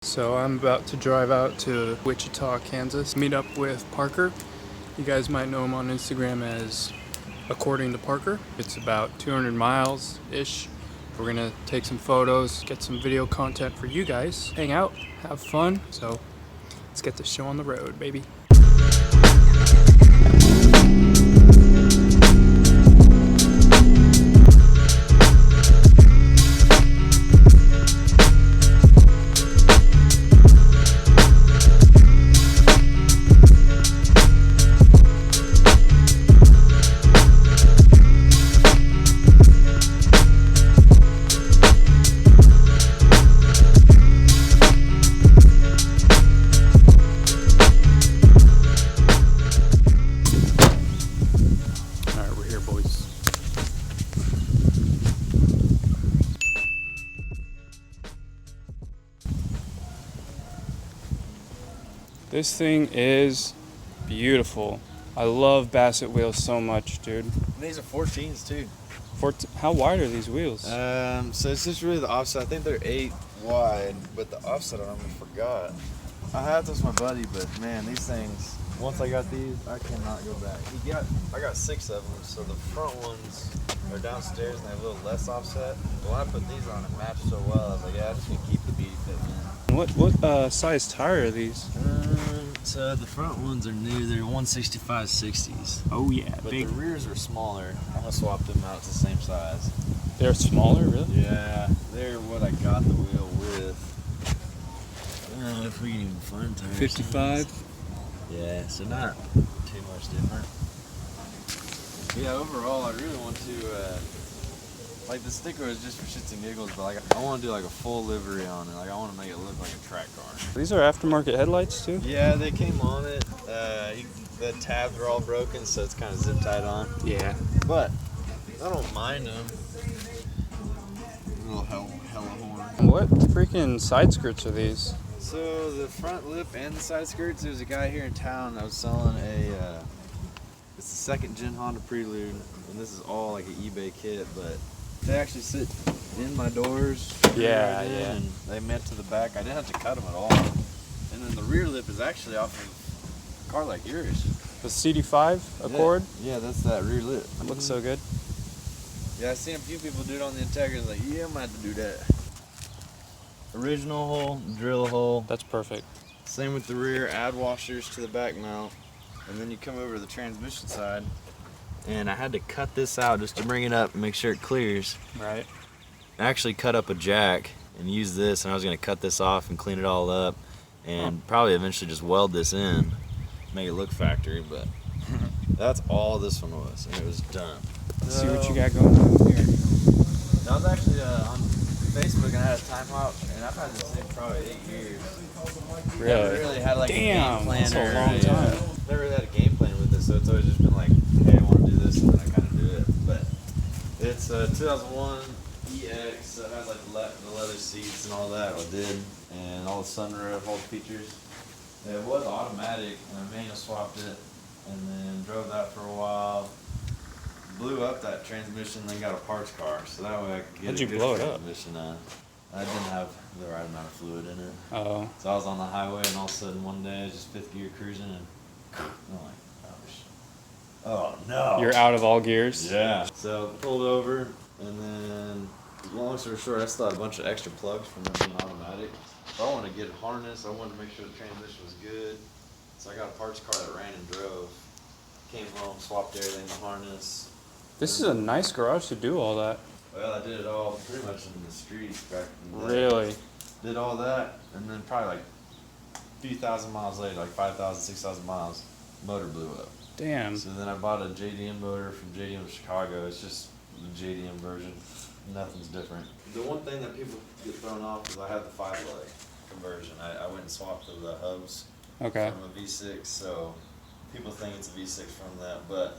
So I'm about to drive out to Wichita, Kansas, meet up with Parker. You guys might know him on Instagram as According to Parker. It's about 200 miles-ish. We're gonna take some photos, get some video content for you guys, hang out, have fun. So let's get this show on the road, baby. This thing is beautiful. I love Bassett wheels so much, dude. And these are 14s too. How wide are these wheels? So it's just really the offset. I think they're 8 wide, but the offset on them I forgot. I had this with my buddy, but man, these things. Once I got these, I cannot go back. I got 6 of them, so the front ones are downstairs and they have a little less offset. But when I put these on, it matched so well. I was like, yeah, I'm just gonna keep the beauty fit, man. What size tire are these? So the front ones are new. They're 165/60s. Oh yeah, But big. the rears are smaller. I'm gonna swap them out to the same size. They're smaller, really? Yeah, they're what I got the wheel with. I don't know if we can even find tires. 55. Yeah, so not too much different. Yeah, overall, I really want to. Like the sticker is just for shits and giggles, but like I want to do like a full livery on it. Like I want to make it look like a track car. These are aftermarket headlights too? Yeah, they came on it. The tabs are all broken, so it's kind of zip tied on. Yeah. But I don't mind them. Little hella horn. What freaking side skirts are these? So the front lip and the side skirts. There's a guy here in town that was selling it's the 2nd gen Honda Prelude, and this is all like an eBay kit, but they actually sit in my doors. Yeah, right in, yeah. And they met to the back. I didn't have to cut them at all. And then the rear lip is actually off of a car like yours. The CD5 Accord? Yeah, that's that rear lip. That looks so good. Yeah, I've seen a few people do it on the Integra. It's like, yeah, I'm gonna have to do that. Original hole, drill hole. That's perfect. Same with the rear, add washers to the back mount. And then you come over to the transmission side. And I had to cut this out just to bring it up and make sure it clears. Right. I actually cut up a jack and use this, and I was gonna cut this off and clean it all up and probably eventually just weld this in, make it look factory, but that's all this one was, and it was done. Let's see what you got going on here. I was actually on Facebook and I had a time hop, and I've had this thing probably 8 years. Really? Never really had like a game plan. That's a long time. Never really had a game plan with this, so it's always just been like, hey, I want to do this, and then I kind of do it. But it's a 2001 EX, so it has like the leather seats and all that. I did, and all the sunroof, all the features. It was automatic, and I manual swapped it, and then drove that for a while. Blew up that transmission, then got a parts car, so that way I could get How'd a you good blow it up? transmission. I didn't have the right amount of fluid in it. Oh. So I was on the highway, and all of a sudden one day I was just 5th gear cruising, and I'm like, oh no. You're out of all gears? Yeah. So pulled over, and then long story short, I still had a bunch of extra plugs from it being automatic. So I wanted to get it harnessed. I wanted to make sure the transmission was good. So I got a parts car that ran and drove. Came home, swapped everything, the harness. This is a nice garage to do all that. Well, I did it all pretty much in the streets back in the day. Really? Did all that, and then probably like a few thousand miles later, like 5,000, 6,000 miles, motor blew up. Damn. So then I bought a JDM motor from JDM Chicago. It's just the JDM version. Nothing's different. The one thing that people get thrown off is I have the 5-leg conversion. I went and swapped to the hubs from a V6, so people think it's a V6 from that, but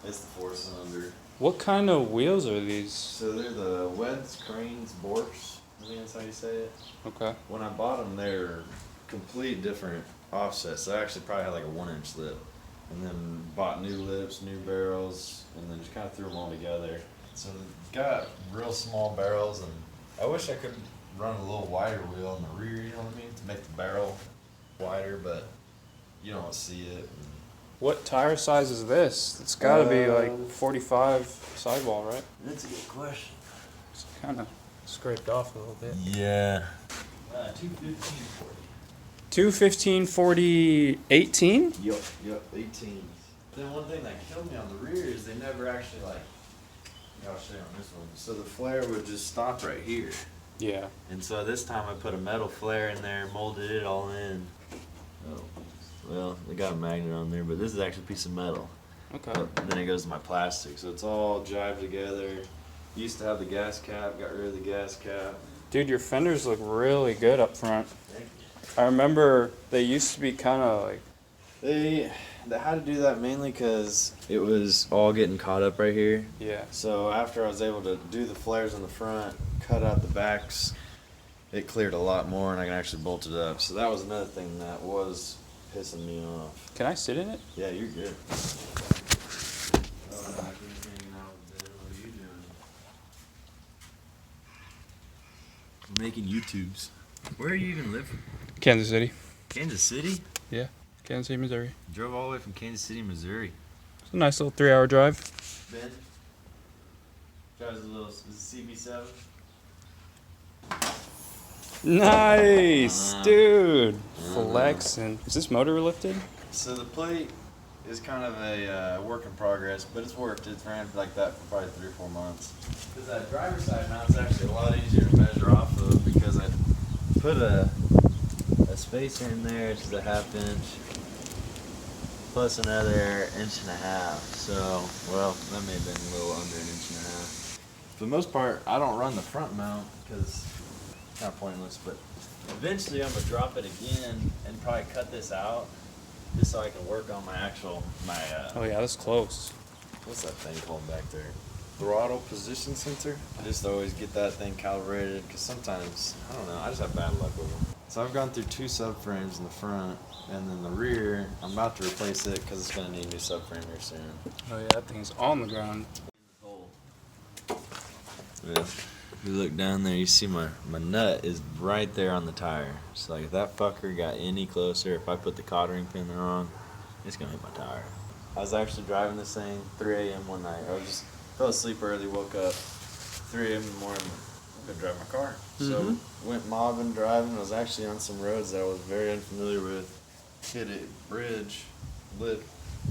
it's the 4-cylinder. What kind of wheels are these? So they're the Weds, Cranes, Borks. I think that's how you say it. Okay. When I bought them, they're complete different offsets. So I actually probably had like a 1-inch lip. And then bought new lips, new barrels, and then just kind of threw them all together. So they've got real small barrels, and I wish I could run a little wider wheel in the rear, you know what I mean, to make the barrel wider, but you don't see it. What tire size is this? It's got to be like 45 sidewall, right? That's a good question. It's kind of scraped off a little bit. Yeah. 215 40. 215 40 18? Yep, 18. Then one thing that killed me on the rear is they never actually I'll show you on this one. So the flare would just stop right here. Yeah. And so this time I put a metal flare in there, molded it all in. Oh, well, they got a magnet on there, but this is actually a piece of metal. Okay. And then it goes to my plastic, so it's all jived together. Used to have the gas cap, got rid of the gas cap. Dude, your fenders look really good up front. Thank you. I remember they used to be kind of like... They had to do that mainly because it was all getting caught up right here. Yeah. So after I was able to do the flares in the front, cut out the backs, it cleared a lot more and I can actually bolt it up. So that was another thing that was pissing me off. Can I sit in it? Yeah, you're good. Making YouTubes. Where are you even living? Kansas City. Kansas City? Yeah. Kansas City, Missouri. Drove all the way from Kansas City, Missouri. It's a nice little 3-hour drive. Ben? Drives a little CB7. Nice, dude. Flexing. Is this motor lifted? So the plate is kind of a work in progress, but it's worked. It's ran like that for probably 3 or 4 months. Because that driver's side mount's actually a lot easier to measure off of because I put a spacer in there, which is a 1/2 inch, plus another 1.5 inches. So, well, that may have been a little under 1.5 inches. For the most part, I don't run the front mount because it's kind of pointless, but eventually I'm going to drop it again and probably cut this out just so I can work on my Oh yeah, that's close. what's that thing called back there? Throttle position sensor. I just always get that thing calibrated because sometimes, I don't know, I just have bad luck with them. So I've gone through 2 subframes in the front, and then the rear, I'm about to replace it because it's going to need a new subframe here soon. Oh yeah, that thing's on the ground. Yeah. If you look down there, you see my nut is right there on the tire. So like if that fucker got any closer, if I put the cottering pin there on, it's going to hit my tire. I was actually driving this thing 3 a.m. one night. I just fell asleep early, woke up 3 a.m. in the morning, I'm going to drive my car. So went mobbing, driving. I was actually on some roads that I was very unfamiliar with. Hit a bridge, lit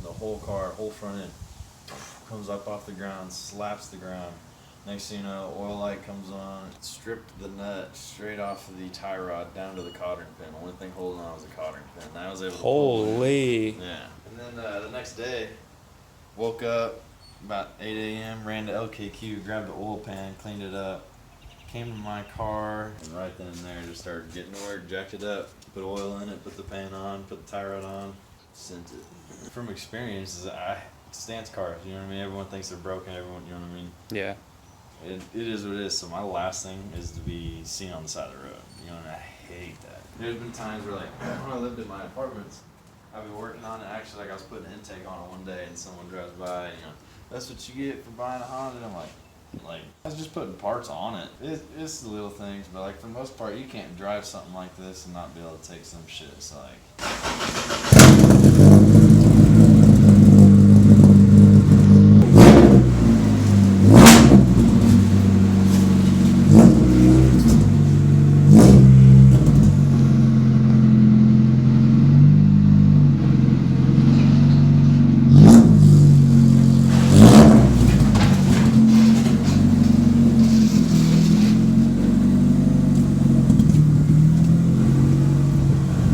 the whole car, whole front end. Comes up off the ground, slaps the ground. Next thing you know, oil light comes on, stripped the nut straight off of the tie rod down to the cottering pin. The only thing holding on was a cottering pin. And I was able to pull it. Holy. Yeah. And then the next day, woke up about 8 a.m., ran to LKQ, grabbed the oil pan, cleaned it up, came to my car, and right then and there just started getting to work, jacked it up, put oil in it, put the pan on, put the tie rod on, sent it. From experience, stance cars, you know what I mean? Everyone thinks they're broken, everyone, you know what I mean? Yeah. It is what it is. So my last thing is to be seen on the side of the road. You know, and I hate that. There's been times where, like, when I lived in my apartments, I've been working on it. Actually, like, I was putting an intake on it one day, and someone drives by, and, you know, that's what you get for buying a Honda. And I'm like, I was just putting parts on it. It's the little things, but, like, for the most part, you can't drive something like this and not be able to take some shit. So, like...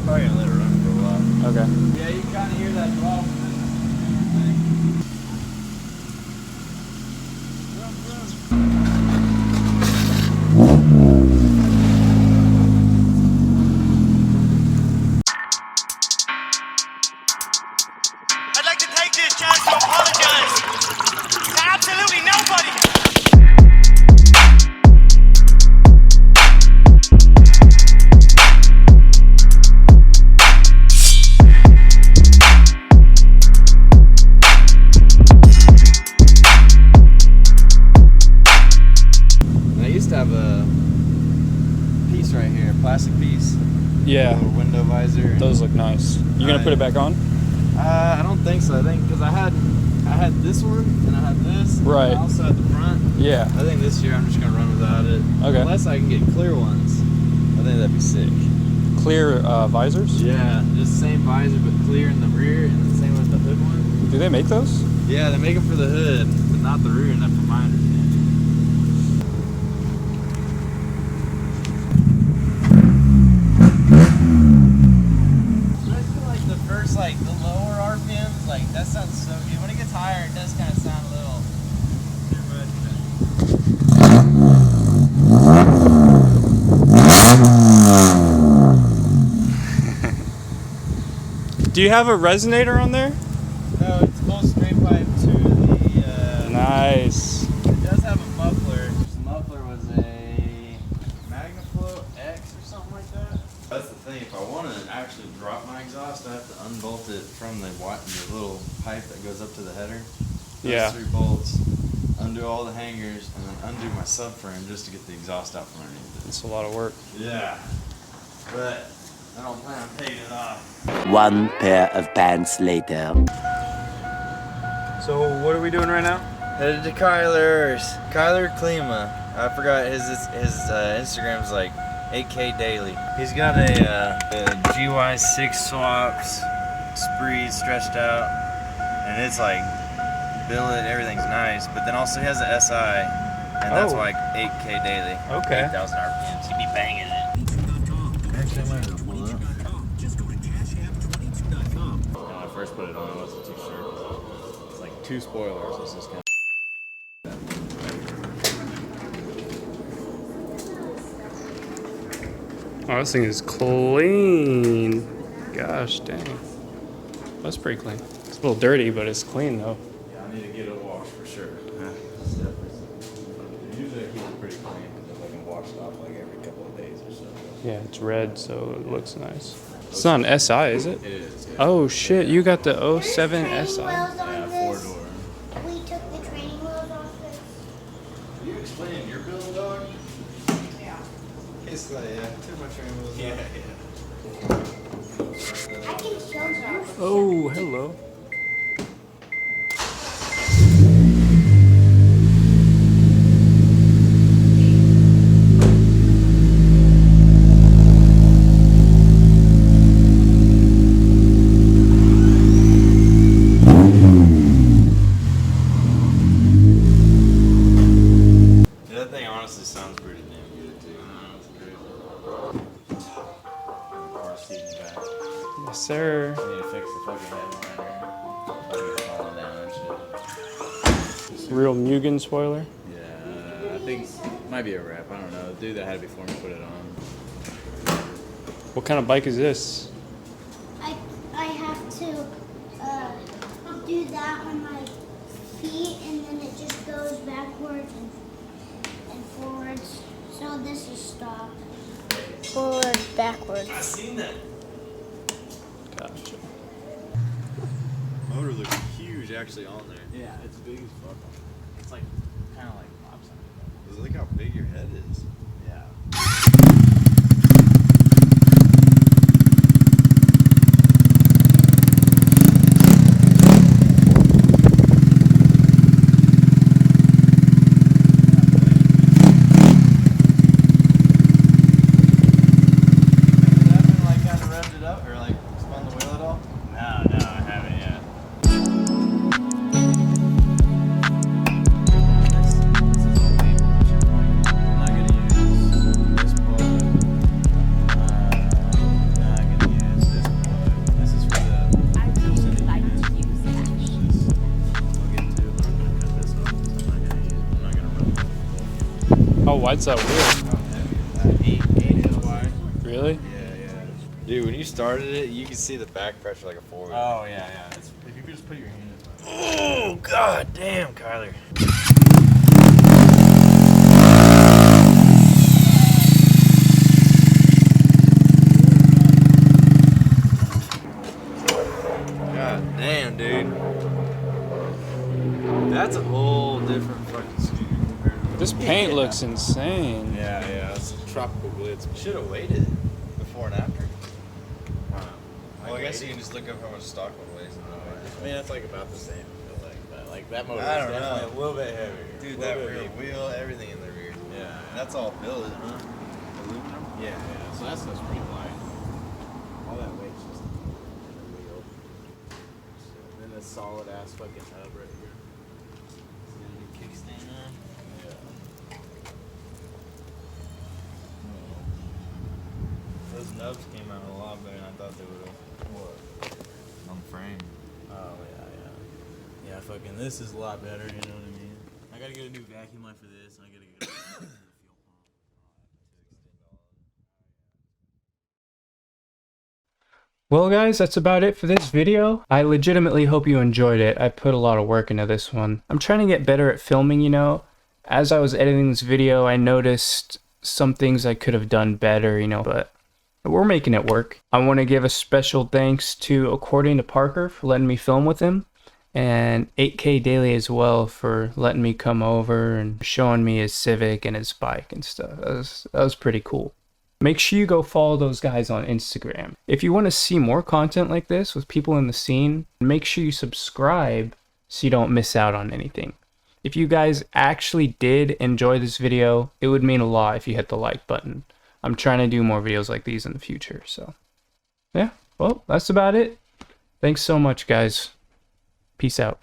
Probably gonna let it run for a while. Okay. Yeah, you kind of hear that drop. I'd like to take this chance to apologize to absolutely nobody. little window visor. Those look nice. You gonna put it back on? I don't think so. I think because I had this one and I had this. Right. I also had the front. Yeah. I think this year I'm just gonna run without it. Okay. Unless I can get clear ones. I think that'd be sick. Clear visors? Yeah, just same visor but clear in the rear, and the same with the hood one. Do they make those? Yeah, they make them for the hood, but not the rear. Not from my understanding. Especially like the first, like the lower RPMs, like that sounds so good. When it gets higher, it does kind of sound a little too much. Do you have a resonator on there? No, it's full straight pipe to the. Nice. It does have a muffler. This muffler was a MagnaFlow X or something like that. That's the thing. If I want to actually drop my exhaust, I have to unbolt it from the little pipe that goes up to the header. Those 3 bolts. Undo all the hangers and then undo my subframe just to get the exhaust out from underneath it. It's a lot of work. Yeah, but I don't plan on taking it off. One pair of pants later. So what are we doing right now? Headed to Kyler's. Kyler Klima. I forgot his Instagram's like 8K daily. He's got a GY6 swaps, spree stretched out, and it's like billet, everything's nice. But then also he has an SI, and that's like 8K daily. Okay. 8,000 RPMs. He'd be banging it. Actually, I might have to pull it up. When I first put it on, I wasn't too sure. It's like 2 spoilers. It's just kind of. Oh, this thing is clean. Gosh dang. That's pretty clean. It's a little dirty, but it's clean though. Yeah, I need to get it washed for sure. Usually I keep it pretty clean because I can wash it off like every couple of days or so. Yeah, it's red, so it looks nice. It's not an SI, is it? It is. Yeah. Oh shit, you got the 07 SI. Yeah, 4-door. We took the training wheels off it. Are you explaining your build, dog? Yeah. It's like, yeah, took my training wheels off. I can show you. Oh, hello. That thing honestly sounds pretty damn good too. That's crazy. Car seat in the back. Yes, sir. I need to fix the fucking headliner. Fucking falling down and shit. Real Mugen spoiler. Yeah, I think it might be a wrap. I don't know. The dude that had it before me put it on. What kind of bike is this? I have to do that on my feet, and then it just goes backwards and forwards. So this is stop. Forward, backwards. I've seen that. Gotcha. Motor looks huge actually on there. Yeah, it's big as fuck. It's like kind of like pops on it. Look how big your head is. Yeah. How wide's that wheel? 8 inch wide. Really? Yeah. Dude, when you started it, you could see the back pressure like a 4-wheel. Oh yeah. If you could just put your hand in. Oh god damn, Kyler. God damn, dude. That's a whole different fucking scooter compared to This paint looks insane. Yeah, it's tropical glitz. Should have waited before and after. I guess you can just look up how much stock one weighs. I mean, it's like about the same. I feel like, but like that motor I is don't definitely know. a little bit heavier. Dude, A that little rear bit heavier. wheel, everything in the rear. Yeah. That's all billet, huh? Aluminum? Yeah, yeah. So that stuff's pretty light. All that weight's just in the wheel. And then this solid ass fucking hub right here. Kickstand on. Yeah. Those nubs came out a lot better than I thought they would have. What? On the frame. Oh yeah, yeah. Yeah, fucking this is a lot better, you know what I mean? I gotta get a new vacuum line for this, and I gotta get a fuel pump. Well guys, that's about it for this video. I legitimately hope you enjoyed it. I put a lot of work into this one. I'm trying to get better at filming, you know. As I was editing this video, I noticed some things I could have done better, you know, but we're making it work. I want to give a special thanks to According to Parker for letting me film with him, and 8K Daily as well for letting me come over and showing me his Civic and his bike and stuff. That was pretty cool. Make sure you go follow those guys on Instagram. If you want to see more content like this with people in the scene, make sure you subscribe so you don't miss out on anything. If you guys actually did enjoy this video, it would mean a lot if you hit the like button. I'm trying to do more videos like these in the future, so yeah, well, that's about it. Thanks so much, guys. Peace out.